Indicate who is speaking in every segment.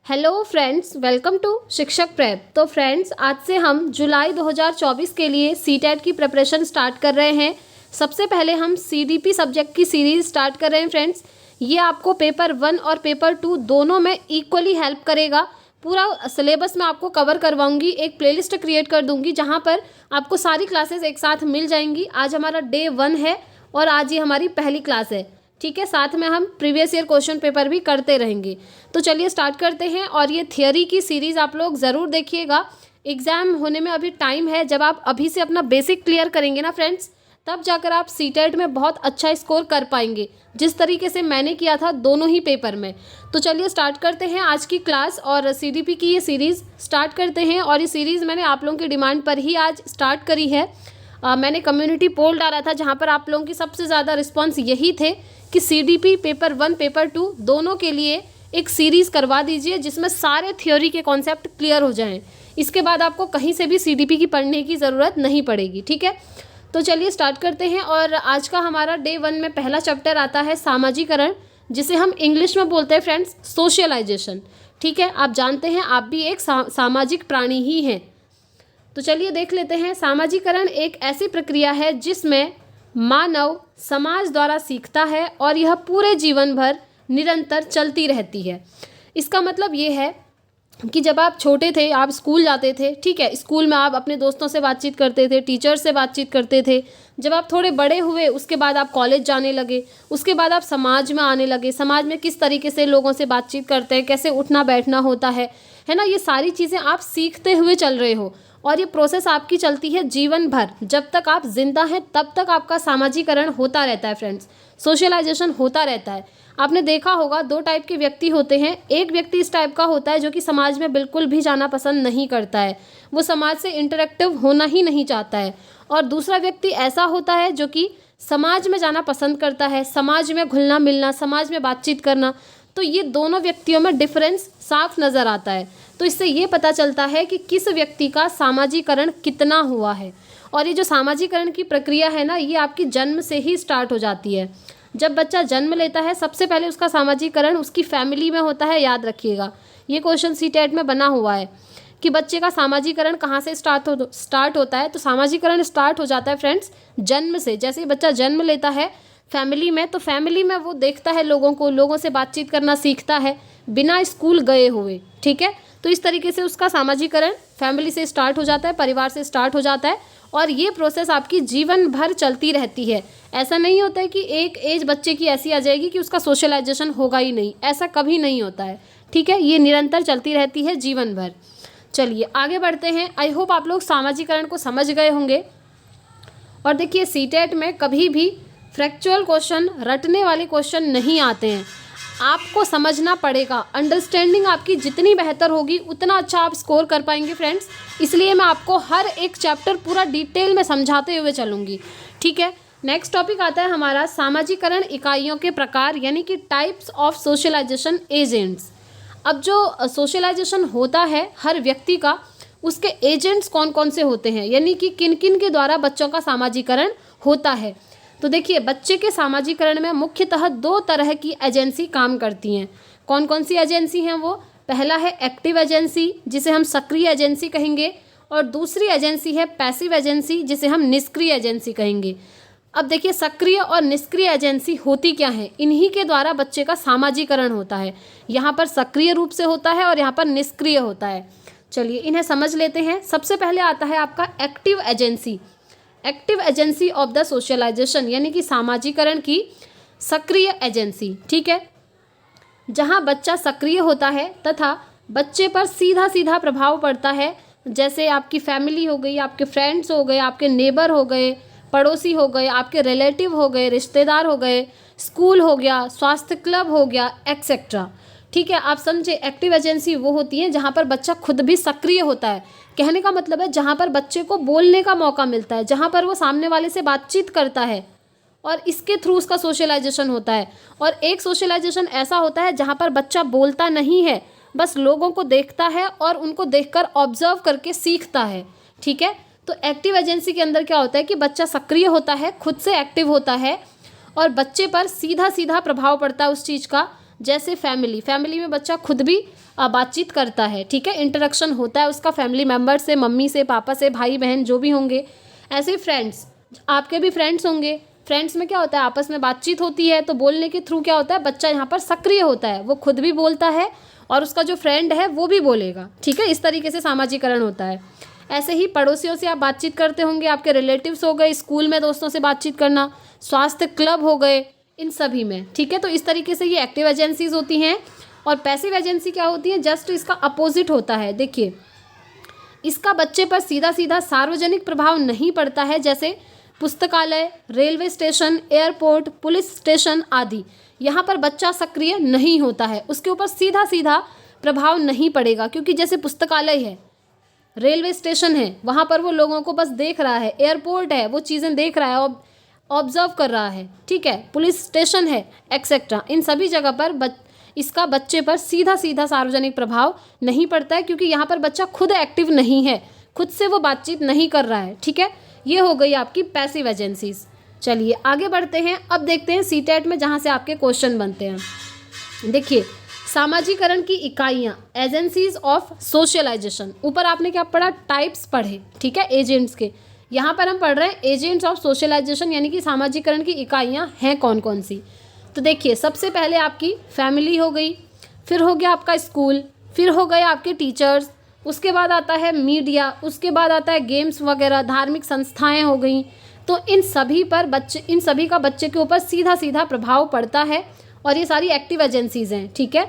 Speaker 1: Hello friends, welcome to शिक्षक prep. तो friends, आज से हम जुलाई 2024 के लिए सीटेट की प्रिपरेशन स्टार्ट कर रहे हैं। सबसे पहले हम सीडीपी सब्जेक्ट की सीरीज स्टार्ट कर रहे हैं फ्रेंड्स। ये आपको पेपर 1 और पेपर 2 दोनों में इक्वली हेल्प करेगा। पूरा सिलेबस मैं आपको कवर करवाऊंगी, एक प्लेलिस्ट क्रिएट कर दूंगी जहाँ पर आपको सारी क्लासेस एक साथ मिल जाएंगी। आज हमारा डे 1 है और आज ये हमारी पहली क्लास है, ठीक है। साथ में हम प्रीवियस ईयर क्वेश्चन पेपर भी करते रहेंगे। तो चलिए स्टार्ट करते हैं। और ये थियोरी की सीरीज़ आप लोग ज़रूर देखिएगा। एग्ज़ाम होने में अभी टाइम है। जब आप अभी से अपना बेसिक क्लियर करेंगे ना फ्रेंड्स, तब जाकर आप सीटेट में बहुत अच्छा स्कोर कर पाएंगे, जिस तरीके से मैंने किया था दोनों ही पेपर में। तो चलिए स्टार्ट करते हैं आज की क्लास और सीडीपी की ये सीरीज़ स्टार्ट करते हैं। और ये सीरीज़ मैंने आप लोगों की डिमांड पर ही आज स्टार्ट करी है। मैंने कम्युनिटी पोल डाला था जहाँ पर आप लोगों की सबसे ज़्यादा रिस्पॉन्स यही थे कि सीडीपी पेपर 1 पेपर 2 दोनों के लिए एक सीरीज़ करवा दीजिए जिसमें सारे थ्योरी के कॉन्सेप्ट क्लियर हो जाएं। इसके बाद आपको कहीं से भी सीडीपी की पढ़ने की ज़रूरत नहीं पड़ेगी, ठीक है। तो चलिए स्टार्ट करते हैं। और आज का हमारा डे 1 में पहला चैप्टर आता है सामाजिकरण, जिसे हम इंग्लिश में बोलते हैं फ्रेंड्स सोशलाइजेशन, ठीक है। आप जानते हैं आप भी एक सामाजिक प्राणी ही हैं। तो चलिए देख लेते हैं। सामाजिकरण एक ऐसी प्रक्रिया है जिसमें मानव समाज द्वारा सीखता है और यह पूरे जीवन भर निरंतर चलती रहती है। इसका मतलब ये है कि जब आप छोटे थे, आप स्कूल जाते थे, ठीक है। स्कूल में आप अपने दोस्तों से बातचीत करते थे, टीचर से बातचीत करते थे। जब आप थोड़े बड़े हुए, उसके बाद आप कॉलेज जाने लगे, उसके बाद आप समाज में आने लगे। समाज में किस तरीके से लोगों से बातचीत करते हैं, कैसे उठना बैठना होता है ना, ये सारी चीज़ें आप सीखते हुए चल रहे हो। और ये प्रोसेस आपकी चलती है जीवन भर। जब तक आप जिंदा हैं तब तक आपका सामाजिकरण होता रहता है फ्रेंड्स, सोशलाइजेशन होता रहता है। आपने देखा होगा 2 टाइप के व्यक्ति होते हैं। एक व्यक्ति इस टाइप का होता है जो कि समाज में बिल्कुल भी जाना पसंद नहीं करता है, वो समाज से इंटरेक्टिव होना ही नहीं चाहता है। और दूसरा व्यक्ति ऐसा होता है जो कि समाज में जाना पसंद करता है, समाज में घुलना मिलना, समाज में बातचीत करना। तो ये दोनों व्यक्तियों में डिफरेंस साफ नज़र आता है। तो इससे ये पता चलता है कि किस व्यक्ति का सामाजिकरण कितना हुआ है। और ये जो सामाजिकरण की प्रक्रिया है ना, ये आपकी जन्म से ही स्टार्ट हो जाती है। जब बच्चा जन्म लेता है सबसे पहले उसका सामाजिकरण उसकी फैमिली में होता है। याद रखिएगा, ये क्वेश्चन सीटेट में बना हुआ है कि बच्चे का सामाजिकरण कहाँ से स्टार्ट होता है। तो सामाजिकरण स्टार्ट हो जाता है फ्रेंड्स जन्म से। जैसे ही बच्चा जन्म लेता है फैमिली में, तो फैमिली में वो देखता है लोगों को, लोगों से बातचीत करना सीखता है बिना स्कूल गए हुए, ठीक है। तो इस तरीके से उसका सामाजिकरण फैमिली से स्टार्ट हो जाता है, परिवार से स्टार्ट हो जाता है। और ये प्रोसेस आपकी जीवन भर चलती रहती है। ऐसा नहीं होता है कि एक एज बच्चे की ऐसी आ जाएगी कि उसका सोशलाइजेशन होगा ही नहीं, ऐसा कभी नहीं होता है, ठीक है। ये निरंतर चलती रहती है जीवन भर। चलिए आगे बढ़ते हैं। आई होप आप लोग सामाजिकरण को समझ गए होंगे। और देखिए सीटेट में कभी भी फैक्चुअल क्वेश्चन, रटने वाले क्वेश्चन नहीं आते हैं। आपको समझना पड़ेगा। अंडरस्टैंडिंग आपकी जितनी बेहतर होगी उतना अच्छा आप स्कोर कर पाएंगे फ्रेंड्स। इसलिए मैं आपको हर एक चैप्टर पूरा डिटेल में समझाते हुए चलूँगी, ठीक है। नेक्स्ट टॉपिक आता है हमारा सामाजिकरण इकाइयों के प्रकार, यानी कि टाइप्स ऑफ सोशलाइजेशन एजेंट्स। अब जो सोशलाइजेशन होता है हर व्यक्ति का, उसके एजेंट्स कौन कौन से होते हैं, यानी कि किन किन के द्वारा बच्चों का सामाजिकरण होता है। तो देखिए बच्चे के सामाजिकरण में मुख्यतः 2 तरह की एजेंसी काम करती हैं। कौन कौन सी एजेंसी हैं वो? पहला है एक्टिव एजेंसी, जिसे हम सक्रिय एजेंसी कहेंगे। और दूसरी एजेंसी है पैसिव एजेंसी, जिसे हम निष्क्रिय एजेंसी कहेंगे। अब देखिए सक्रिय और निष्क्रिय एजेंसी होती क्या है, इन्हीं के द्वारा बच्चे का सामाजिकरण होता है। यहाँ पर सक्रिय रूप से होता है और यहाँ पर निष्क्रिय होता है। चलिए इन्हें समझ लेते हैं। सबसे पहले आता है आपका active agency. Active agency of the socialization, यानी कि सामाजिकरण की सक्रिय एजेंसी, ठीक है। जहाँ बच्चा सक्रिय होता है तथा बच्चे पर सीधा सीधा प्रभाव पड़ता है, जैसे आपकी फैमिली हो गई, आपके फ्रेंड्स हो गए, आपके नेबर हो गए, पड़ोसी हो गए, आपके रिलेटिव हो गए, रिश्तेदार हो गए, स्कूल हो गया, स्वास्थ्य क्लब हो गया, एक्सेट्रा, ठीक है। आप समझे, एक्टिव एजेंसी वो होती है जहाँ पर बच्चा खुद भी सक्रिय होता है। कहने का मतलब है जहाँ पर बच्चे को बोलने का मौका मिलता है, जहाँ पर वो सामने वाले से बातचीत करता है और इसके थ्रू उसका सोशलाइजेशन होता है। और एक सोशलाइजेशन ऐसा होता है जहाँ पर बच्चा बोलता नहीं है, बस लोगों को देखता है और उनको देखकर ऑब्जर्व करके सीखता है, ठीक है। तो एक्टिव एजेंसी के अंदर क्या होता है कि बच्चा सक्रिय होता है, खुद से एक्टिव होता है और बच्चे पर सीधा सीधा प्रभाव पड़ता है उस चीज़ का। जैसे फैमिली में बच्चा खुद भी बातचीत करता है, ठीक है, इंटरेक्शन होता है उसका फैमिली मेम्बर से, मम्मी से, पापा से, भाई बहन जो भी होंगे। ऐसे ही फ्रेंड्स, आपके भी फ्रेंड्स होंगे, फ्रेंड्स में क्या होता है, आपस में बातचीत होती है, तो बोलने के थ्रू क्या होता है, बच्चा यहाँ पर सक्रिय होता है, वो खुद भी बोलता है और उसका जो फ्रेंड है वो भी बोलेगा, ठीक है। इस तरीके से सामाजिकरण होता है। ऐसे ही पड़ोसियों से आप बातचीत करते होंगे, आपके रिलेटिव्स हो गए, स्कूल में दोस्तों से बातचीत करना, स्वास्थ्य क्लब हो गए, इन सभी में, ठीक है। तो इस तरीके से ये एक्टिव एजेंसीज होती हैं। और पैसिव एजेंसी क्या होती है, जस्ट इसका अपोजिट होता है। देखिए, इसका बच्चे पर सीधा सीधा सार्वजनिक प्रभाव नहीं पड़ता है, जैसे पुस्तकालय, railway station, airport, police station आदि। यहाँ पर बच्चा सक्रिय नहीं होता है, उसके ऊपर सीधा सीधा प्रभाव नहीं पड़ेगा, क्योंकि जैसे पुस्तकालय है, रेलवे स्टेशन है, वहाँ पर वो लोगों को बस देख रहा है, एयरपोर्ट है, वो चीज़ें देख रहा है, ऑब्जर्व कर रहा है, ठीक है, पुलिस स्टेशन है, एक्सेट्रा। इन सभी जगह पर इसका बच्चे पर सीधा सीधा सार्वजनिक प्रभाव नहीं पड़ता है, क्योंकि यहाँ पर बच्चा खुद एक्टिव नहीं है, खुद से वो बातचीत नहीं कर रहा है, ठीक है। ये हो गई आपकी पैसिव एजेंसीज। चलिए आगे बढ़ते हैं। अब देखते हैं सीटेट में जहाँ से आपके क्वेश्चन बनते हैं। देखिए, सामाजिकरण की इकाइयाँ, एजेंसीज ऑफ सोशलाइजेशन। ऊपर आपने क्या पढ़ा, टाइप्स पढ़े, ठीक है, एजेंट्स के। यहाँ पर हम पढ़ रहे हैं एजेंट्स ऑफ सोशलाइजेशन, यानी कि सामाजिकरण की इकाइयाँ हैं कौन कौन सी। तो देखिए, सबसे पहले आपकी फैमिली हो गई, फिर हो गया आपका स्कूल, फिर हो गए आपके टीचर्स, उसके बाद आता है मीडिया, उसके बाद आता है गेम्स वगैरह, धार्मिक संस्थाएं हो गई। तो इन सभी का बच्चे के ऊपर सीधा सीधा प्रभाव पड़ता है, और ये सारी एक्टिव एजेंसीज हैं, ठीक है।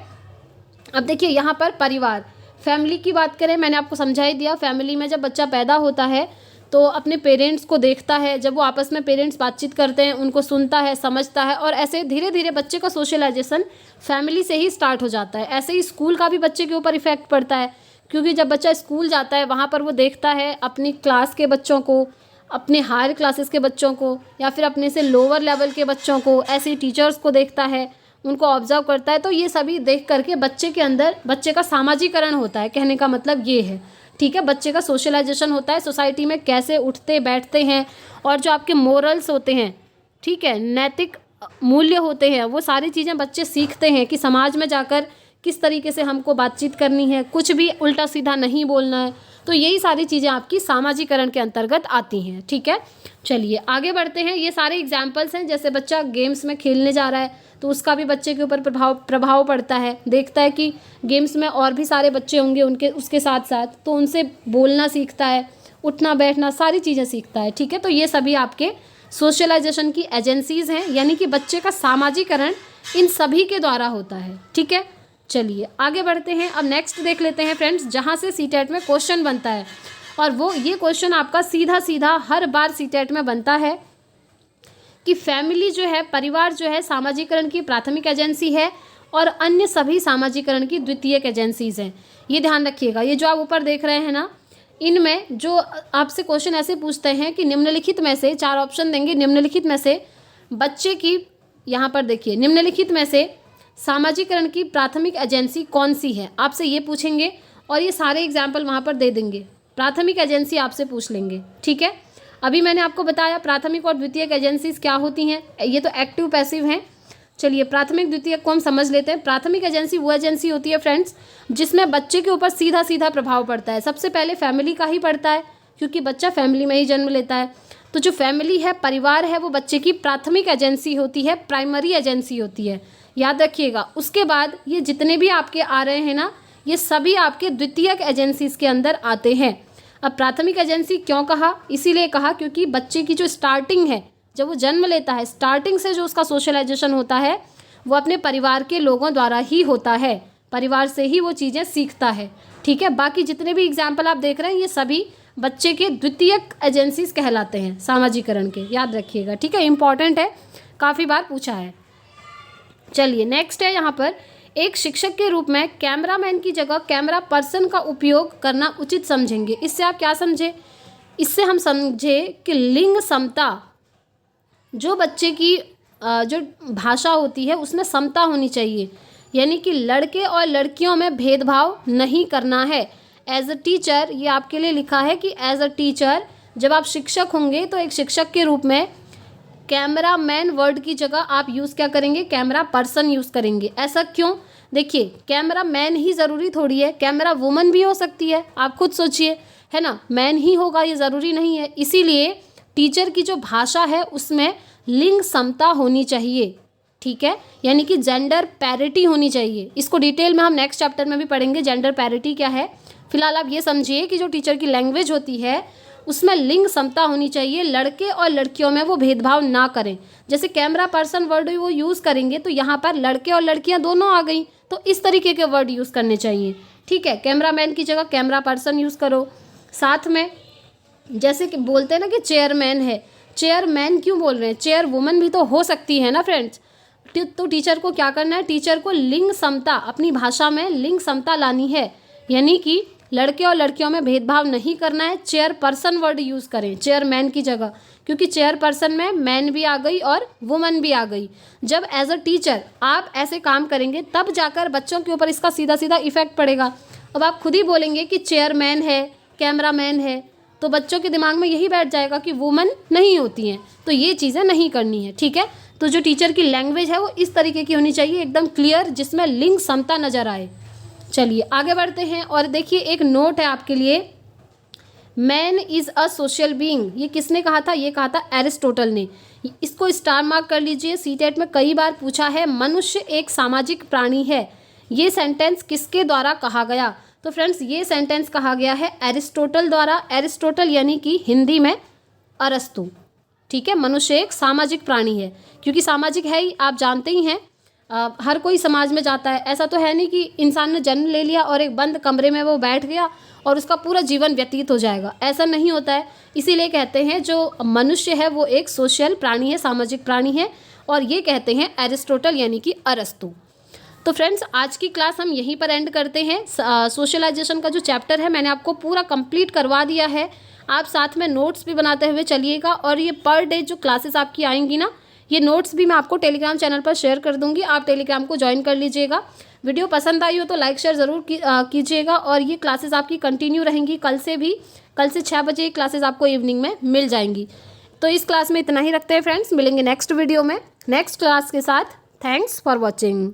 Speaker 1: अब देखिए, यहाँ पर परिवार, फैमिली की बात करें, मैंने आपको समझा ही दिया। फैमिली में जब बच्चा पैदा होता है तो अपने पेरेंट्स को देखता है, जब वो आपस में पेरेंट्स बातचीत करते हैं उनको सुनता है, समझता है, और ऐसे धीरे धीरे बच्चे का सोशलाइजेशन फैमिली से ही स्टार्ट हो जाता है। ऐसे ही स्कूल का भी बच्चे के ऊपर इफेक्ट पड़ता है, क्योंकि जब बच्चा स्कूल जाता है वहाँ पर वो देखता है अपनी क्लास के बच्चों को, अपने हायर क्लासेस के बच्चों को, या फिर अपने से लोअर लेवल के बच्चों को, ऐसे टीचर्स को देखता है, उनको ऑब्जर्व करता है। तो ये सभी देख करके बच्चे के अंदर बच्चे का सामाजिकरण होता है, कहने का मतलब ये है, ठीक है। बच्चे का सोशलाइजेशन होता है, सोसाइटी में कैसे उठते बैठते हैं, और जो आपके मोरल्स होते हैं, ठीक है, नैतिक मूल्य होते हैं, वो सारी चीज़ें बच्चे सीखते हैं कि समाज में जाकर किस तरीके से हमको बातचीत करनी है, कुछ भी उल्टा सीधा नहीं बोलना है। तो यही सारी चीज़ें आपकी सामाजिकरण के अंतर्गत आती हैं, ठीक है। चलिए आगे बढ़ते हैं। ये सारे एग्जाम्पल्स हैं, जैसे बच्चा गेम्स में खेलने जा रहा है तो उसका भी बच्चे के ऊपर प्रभाव पड़ता है, देखता है कि गेम्स में और भी सारे बच्चे होंगे उसके साथ साथ, तो उनसे बोलना सीखता है, उठना बैठना सारी चीज़ें सीखता है, ठीक है। तो ये सभी आपके सोशलाइजेशन की एजेंसीज हैं, यानी कि बच्चे का सामाजिकरण इन सभी के द्वारा होता है, ठीक है। चलिए आगे बढ़ते हैं। अब नेक्स्ट देख लेते हैं फ्रेंड्स, जहाँ से सीटेट में क्वेश्चन बनता है, और वो ये क्वेश्चन आपका सीधा सीधा हर बार सीटेट में बनता है कि फैमिली जो है, परिवार जो है, सामाजिकरण की प्राथमिक एजेंसी है और अन्य सभी सामाजिकरण की द्वितीयक एजेंसीज हैं। ये ध्यान रखिएगा। ये जो आप ऊपर देख रहे हैं ना, इनमें जो आपसे क्वेश्चन ऐसे पूछते हैं कि निम्नलिखित में से, 4 ऑप्शन देंगे, निम्नलिखित में से बच्चे की, यहाँ पर देखिए, निम्नलिखित में से सामाजिकरण की प्राथमिक एजेंसी कौन सी है, आपसे ये पूछेंगे, और ये सारे एग्जाम्पल वहाँ पर दे देंगे। प्राथमिक एजेंसी आपसे पूछ लेंगे, ठीक है। अभी मैंने आपको बताया प्राथमिक और द्वितीयक एजेंसीज क्या होती हैं, ये तो एक्टिव पैसिव हैं। चलिए प्राथमिक द्वितीयक को हम समझ लेते हैं। प्राथमिक एजेंसी वो एजेंसी होती है फ्रेंड्स जिसमें बच्चे के ऊपर सीधा सीधा प्रभाव पड़ता है। सबसे पहले फैमिली का ही पड़ता है, क्योंकि बच्चा फैमिली में ही जन्म लेता है। तो जो फैमिली है, परिवार है, वो बच्चे की प्राथमिक एजेंसी होती है, प्राइमरी एजेंसी होती है, याद रखिएगा। उसके बाद ये जितने भी आपके आ रहे हैं ना, ये सभी आपके द्वितीयक एजेंसीज के अंदर आते हैं। अब प्राथमिक एजेंसी क्यों कहा, इसीलिए कहा क्योंकि बच्चे की जो स्टार्टिंग है, जब वो जन्म लेता है, स्टार्टिंग से जो उसका सोशलाइजेशन होता है वो अपने परिवार के लोगों द्वारा ही होता है, परिवार से ही वो चीज़ें सीखता है, ठीक है। बाकी जितने भी एग्जाम्पल आप देख रहे हैं ये सभी बच्चे के द्वितीयक एजेंसीज कहलाते हैं सामाजिकरण के, याद रखिएगा, ठीक है। इंपॉर्टेंट है, काफ़ी बार पूछा है। चलिए नेक्स्ट है, यहाँ पर एक शिक्षक के रूप में कैमरामैन की जगह कैमरा पर्सन का उपयोग करना उचित समझेंगे। इससे आप क्या समझे, इससे हम समझे कि लिंग समता, जो बच्चे की जो भाषा होती है उसमें समता होनी चाहिए, यानी कि लड़के और लड़कियों में भेदभाव नहीं करना है। एज अ टीचर, ये आपके लिए लिखा है कि एज अ टीचर जब आप शिक्षक होंगे तो एक शिक्षक के रूप में कैमरा मैन वर्ड की जगह आप यूज़ क्या करेंगे, कैमरा पर्सन यूज़ करेंगे। ऐसा क्यों, देखिए कैमरा मैन ही ज़रूरी थोड़ी है, कैमरा वुमन भी हो सकती है, आप खुद सोचिए, है ना। मैन ही होगा ये ज़रूरी नहीं है। इसीलिए टीचर की जो भाषा है उसमें लिंग समता होनी चाहिए, ठीक है, यानी कि जेंडर पैरिटी होनी चाहिए। इसको डिटेल में हम नेक्स्ट चैप्टर में भी पढ़ेंगे, जेंडर पैरिटी क्या है। फिलहाल आप ये समझिए कि जो टीचर की लैंग्वेज होती है उसमें लिंग समता होनी चाहिए, लड़के और लड़कियों में वो भेदभाव ना करें। जैसे कैमरा पर्सन वर्ड वो यूज़ करेंगे तो यहाँ पर लड़के और लड़कियाँ दोनों आ गई, तो इस तरीके के वर्ड यूज़ करने चाहिए, ठीक है। कैमरा मैन की जगह कैमरा पर्सन यूज़ करो। साथ में जैसे कि बोलते हैं ना कि चेयरमैन है, चेयरमैन क्यों बोल रहे हैं, चेयर वुमन भी तो हो सकती है ना फ्रेंड्स। तो टीचर को क्या करना है, टीचर को लिंग समता, अपनी भाषा में लिंग समता लानी है, यानी कि लड़के और लड़कियों में भेदभाव नहीं करना है। चेयर पर्सन वर्ड यूज़ करें चेयरमैन की जगह, क्योंकि चेयर पर्सन में मैन भी आ गई और वुमन भी आ गई। जब एज अ टीचर आप ऐसे काम करेंगे तब जाकर बच्चों के ऊपर इसका सीधा सीधा इफेक्ट पड़ेगा। अब आप खुद ही बोलेंगे कि चेयरमैन है, कैमरा मैन है, तो बच्चों के दिमाग में यही बैठ जाएगा कि वुमन नहीं होती हैं, तो ये चीज़ें नहीं करनी है, ठीक है। तो जो टीचर की लैंग्वेज है वो इस तरीके की होनी चाहिए, एकदम क्लियर, जिसमें लिंग समता नज़र आए। चलिए आगे बढ़ते हैं और देखिए एक नोट है आपके लिए, man is a social being, ये किसने कहा था, ये कहा था एरिस्टोटल ने। इसको स्टार मार्क कर लीजिए, सीटेट में कई बार पूछा है। मनुष्य एक सामाजिक प्राणी है, ये सेंटेंस किसके द्वारा कहा गया। तो फ्रेंड्स ये सेंटेंस कहा गया है एरिस्टोटल द्वारा। एरिस्टोटल यानी कि हिंदी में अरस्तु, ठीक है। मनुष्य एक सामाजिक प्राणी है, क्योंकि सामाजिक है ही, आप जानते ही हैं, हर कोई समाज में जाता है। ऐसा तो है नहीं कि इंसान ने जन्म ले लिया और एक बंद कमरे में वो बैठ गया और उसका पूरा जीवन व्यतीत हो जाएगा, ऐसा नहीं होता है। इसीलिए कहते हैं जो मनुष्य है वो एक सोशल प्राणी है, सामाजिक प्राणी है, और ये कहते हैं एरिस्टोटल यानी कि अरस्तु। तो फ्रेंड्स आज की क्लास हम यहीं पर एंड करते हैं। सोशलाइजेशन का जो चैप्टर है मैंने आपको पूरा कंप्लीट करवा दिया है। आप साथ में नोट्स भी बनाते हुए चलिएगा, और ये पर डे जो क्लासेस आपकी आएंगी ना, ये नोट्स भी मैं आपको टेलीग्राम चैनल पर शेयर कर दूंगी, आप टेलीग्राम को ज्वाइन कर लीजिएगा। वीडियो पसंद आई हो तो लाइक शेयर ज़रूर कीजिएगा, और ये क्लासेस आपकी कंटिन्यू रहेंगी कल से भी। कल से 6 बजे क्लासेस आपको इवनिंग में मिल जाएंगी। तो इस क्लास में इतना ही रखते हैं फ्रेंड्स, मिलेंगे नेक्स्ट वीडियो में नेक्स्ट क्लास के साथ। Thanks for watching.